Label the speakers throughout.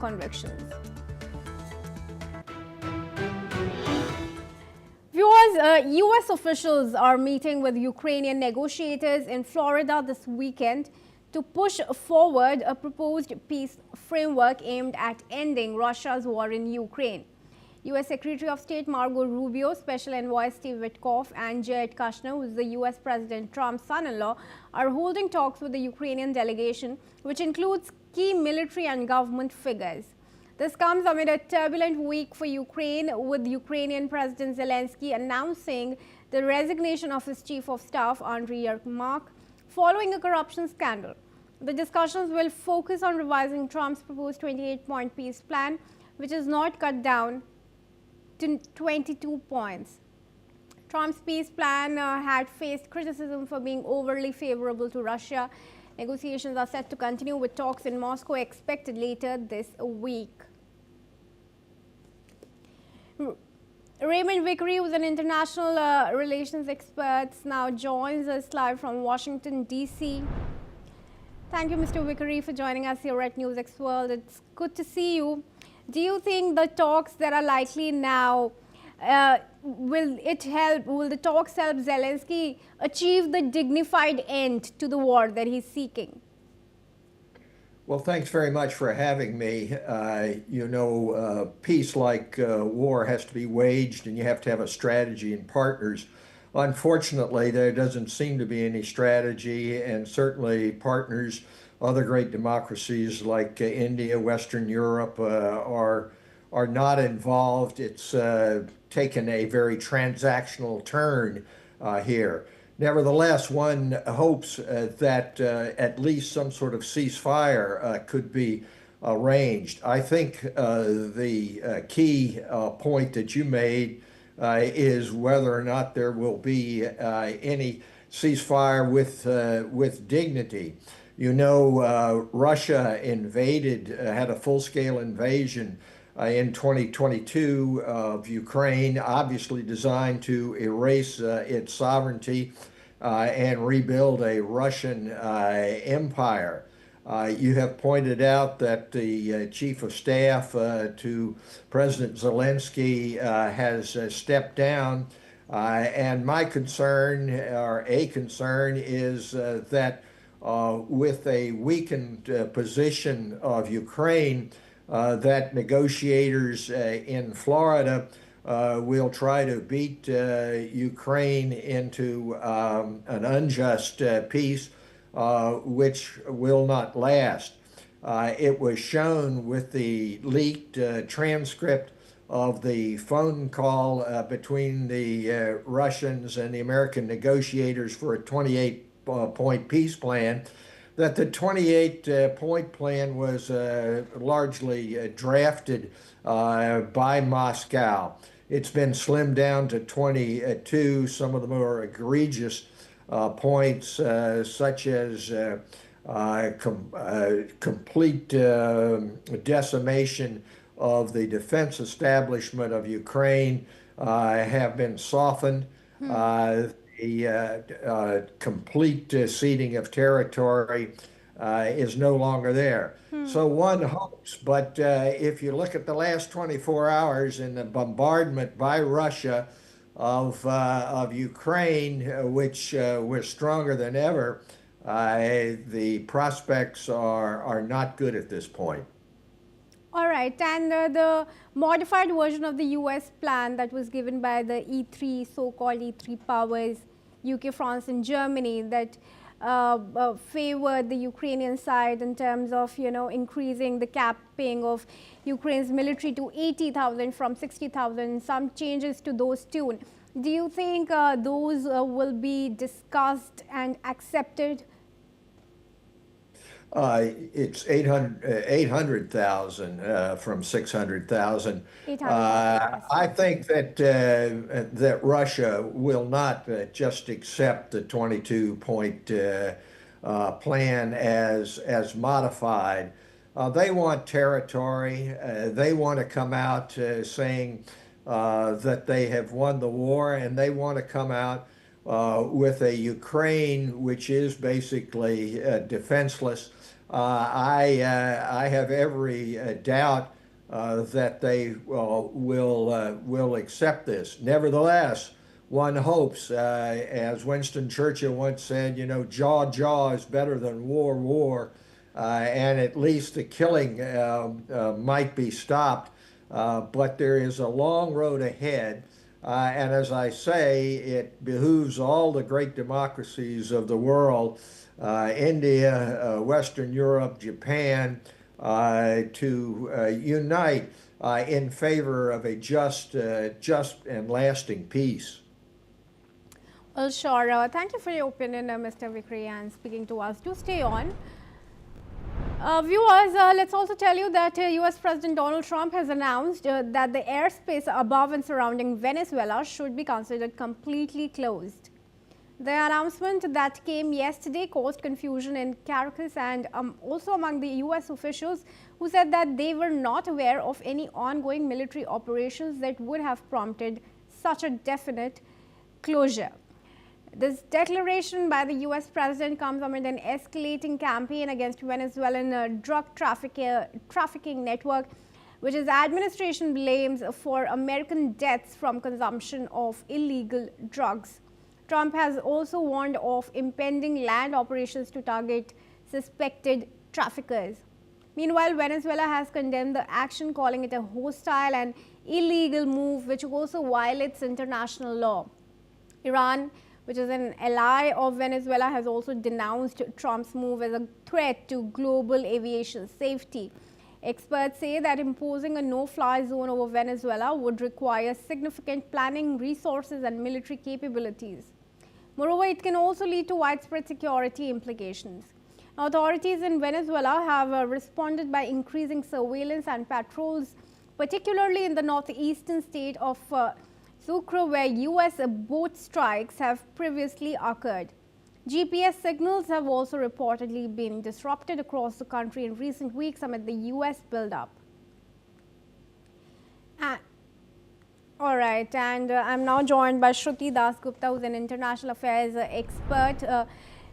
Speaker 1: convictions. Viewers, U.S. officials are meeting with Ukrainian negotiators in Florida this weekend to push forward a proposed peace framework aimed at ending Russia's war in Ukraine. U.S. Secretary of State Marco Rubio, Special Envoy Steve Witkoff, and Jared Kushner, who is the U.S. President Trump's son-in-law, are holding talks with the Ukrainian delegation, which includes key military and government figures. This comes amid a turbulent week for Ukraine, with Ukrainian President Zelensky announcing the resignation of his chief of staff, Andriy Yermak, following a corruption scandal. The discussions will focus on revising Trump's proposed 28-point peace plan, which is not cut down to 22 points. Trump's peace plan had faced criticism for being overly favorable to Russia. Negotiations are set to continue, with talks in Moscow expected later this week. Raymond Vickery, who is an international relations expert, now joins us live from Washington, D.C. Thank you, Mr. Vickery, for joining us here at NewsX World. It's good to see you. Do you think the talks that are likely now, will the talks help Zelensky achieve the dignified end to the war that he's seeking?
Speaker 2: Well, thanks very much for having me. Peace, like war, has to be waged, and you have to have a strategy and partners. Unfortunately, there doesn't seem to be any strategy, and certainly partners, other great democracies like India, Western Europe, are not involved. It's taken a very transactional turn here. Nevertheless, one hopes that at least some sort of ceasefire could be arranged. I think the key point that you made is whether or not there will be any ceasefire with dignity. Russia had a full-scale invasion in 2022 of Ukraine, obviously designed to erase its sovereignty and rebuild a Russian empire. You have pointed out that the chief of staff to President Zelensky has stepped down, and my concern, or a concern, is that with a weakened position of Ukraine, that negotiators in Florida will try to beat Ukraine into an unjust peace, which will not last. It was shown with the leaked transcript of the phone call between the Russians and the American negotiators for a 28-point peace plan, that the 28-point plan was largely drafted by Moscow. It's been slimmed down to 22. Some of the more egregious points, such as complete decimation of the defense establishment of Ukraine, have been softened. The complete ceding of territory is no longer there. So one hopes, but if you look at the last 24 hours in the bombardment by Russia of Ukraine, which was stronger than ever, the prospects are not good at this point.
Speaker 1: All right, and the modified version of the U.S. plan that was given by the E3, so-called E3 powers, UK, France, and Germany, that favored the Ukrainian side in terms of, increasing the capping of Ukraine's military to 80,000 from 60,000, some changes to those too. Do you think those will be discussed and accepted?
Speaker 2: It's 800,000 from 600,000. I think that Russia will not just accept the 22-point plan as modified. They want territory. They want to come out saying that they have won the war, and they want to come out with a Ukraine which is basically defenseless, I have every doubt that they will accept this. Nevertheless, one hopes, as Winston Churchill once said, you know, jaw is better than war, and at least the killing might be stopped. But there is a long road ahead. And as I say, it behooves all the great democracies of the world, India, Western Europe, Japan, to unite in favor of a just and lasting peace.
Speaker 1: Well, sure. Thank you for your opinion, Mr. Vikri, and speaking to us. Do stay on. Viewers, let's also tell you that US President Donald Trump has announced that the airspace above and surrounding Venezuela should be considered completely closed. The announcement that came yesterday caused confusion in Caracas and also among the US officials who said that they were not aware of any ongoing military operations that would have prompted such a definite closure. This declaration by the US president comes amid an escalating campaign against Venezuelan drug trafficking network, which his administration blames for American deaths from consumption of illegal drugs. Trump has also warned of impending land operations to target suspected traffickers. Meanwhile, Venezuela has condemned the action, calling it a hostile and illegal move which also violates international law. Iran, which is an ally of Venezuela, has also denounced Trump's move as a threat to global aviation safety. Experts say that imposing a no-fly zone over Venezuela would require significant planning, resources, and military capabilities. Moreover, it can also lead to widespread security implications. Authorities in Venezuela have responded by increasing surveillance and patrols, particularly in the northeastern state of Sucre, where US boat strikes have previously occurred. GPS signals have also reportedly been disrupted across the country in recent weeks amid the US buildup. All right, and I'm now joined by Shruti Dasgupta, who's an international affairs expert.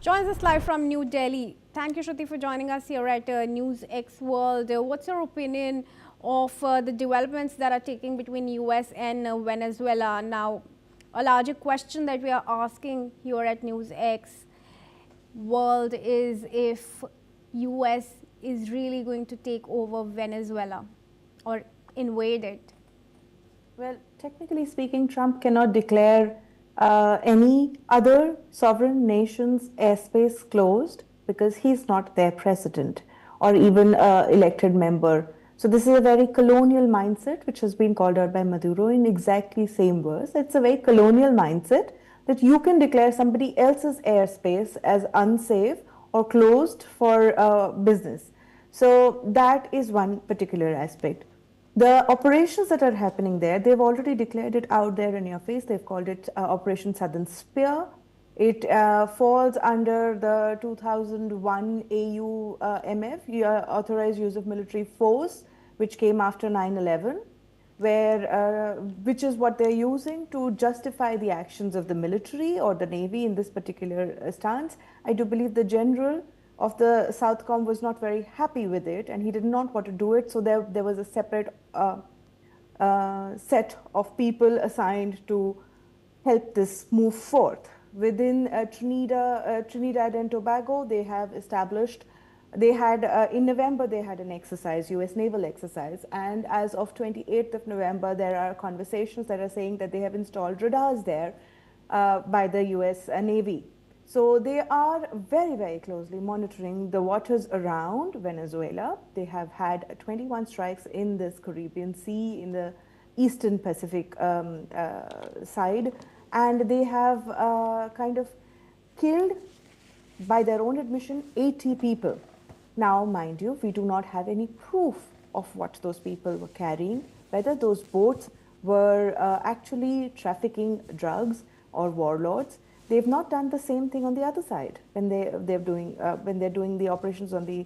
Speaker 1: Joins us live from New Delhi. Thank you, Shruti, for joining us here at NewsX World. What's your opinion of the developments that are taking between US and Venezuela? Now, a larger question that we are asking here at NewsX World is if US is really going to take over Venezuela or invade it.
Speaker 3: Well, technically speaking, Trump cannot declare any other sovereign nation's airspace closed because he's not their president or even elected member. So this is a very colonial mindset which has been called out by Maduro in exactly same verse. It's a very colonial mindset that you can declare somebody else's airspace as unsafe or closed for business. So that is one particular aspect. The operations that are happening there, they've already declared it out there in your face. They've called it Operation Southern Spear. It falls under the 2001 AU MF, Authorized Use of Military Force, which came after 9/11, which is what they're using to justify the actions of the military or the Navy in this particular stance. I do believe the general of the Southcom was not very happy with it, and he did not want to do it. So there was a separate set of people assigned to help this move forth. Within Trinidad and Tobago, they have established, in November, they had an exercise, US naval exercise. And as of 28th of November, there are conversations that are saying that they have installed radars there by the US Navy. So they are very, very closely monitoring the waters around Venezuela. They have had 21 strikes in this Caribbean Sea, in the Eastern Pacific side. And they have kind of killed, by their own admission, 80 people. Now, mind you, we do not have any proof of what those people were carrying, whether those boats were actually trafficking drugs or warlords. They've not done the same thing on the other side when they're doing the operations on the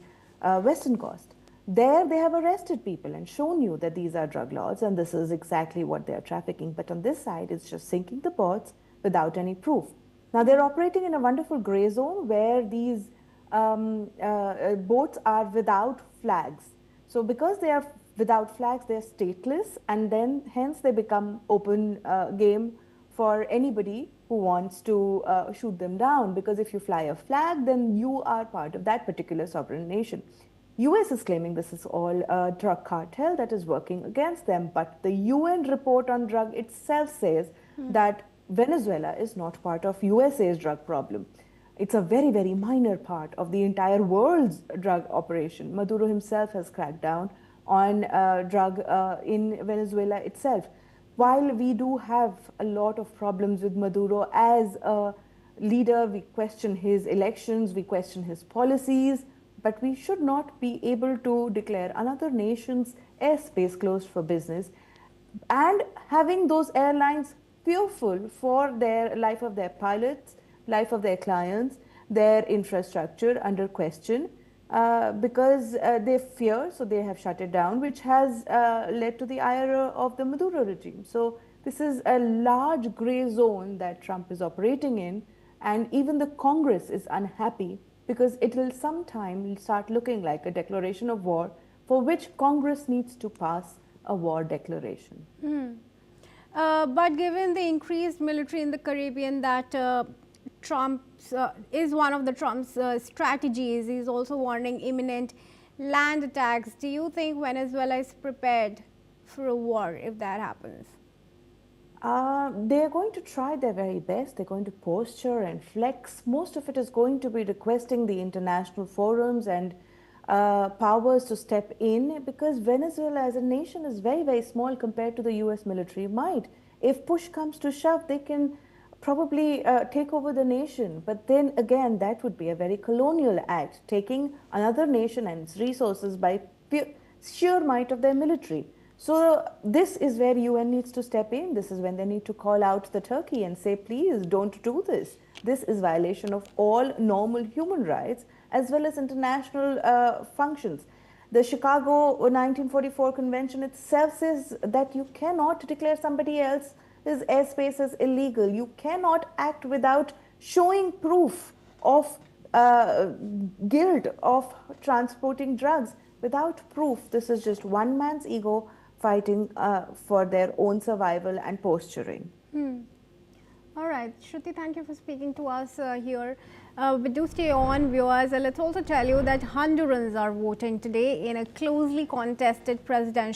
Speaker 3: western coast. There they have arrested people and shown you that these are drug lords and this is exactly what they're trafficking. But on this side, it's just sinking the boats without any proof. Now they're operating in a wonderful gray zone where these boats are without flags. So because they are without flags, they are stateless, and then hence they become open game for anybody who wants to shoot them down, because if you fly a flag, then you are part of that particular sovereign nation. US is claiming this is all a drug cartel that is working against them, but the UN report on drug itself says that Venezuela is not part of USA's drug problem. It's a very, very minor part of the entire world's drug operation. Maduro himself has cracked down on drug in Venezuela itself. While we do have a lot of problems with Maduro as a leader, we question his elections, we question his policies, but we should not be able to declare another nation's airspace closed for business and having those airlines fearful for their life of their pilots, life of their clients, their infrastructure under question because they fear, so they have shut it down, which has led to the ire of the Maduro regime. So this is a large gray zone that Trump is operating in, and even the Congress is unhappy because it will sometime start looking like a declaration of war for which Congress needs to pass a war declaration.
Speaker 1: But given the increased military in the Caribbean that Trump's is one of the Trump's strategies, he's also warning imminent land attacks. Do you think Venezuela is prepared for a war if that happens?
Speaker 3: They are going to try their very best. They're going to posture and flex. Most of it is going to be requesting the international forums and powers to step in, because Venezuela as a nation is very, very small compared to the US military might. If push comes to shove, they can probably take over the nation. But then again, that would be a very colonial act, taking another nation and its resources by sheer might of their military. So this is where UN needs to step in. This is when they need to call out the Turkey and say, please don't do this. This is violation of all normal human rights as well as international functions. The Chicago 1944 Convention itself says that you cannot declare somebody else's airspace as illegal. You cannot act without showing proof of guilt of transporting drugs. Without proof, this is just one man's ego fighting for their own survival and posturing.
Speaker 1: All right, Shruti, thank you for speaking to us here. But do stay on, viewers. Let's also tell you that Hondurans are voting today in a closely contested presidential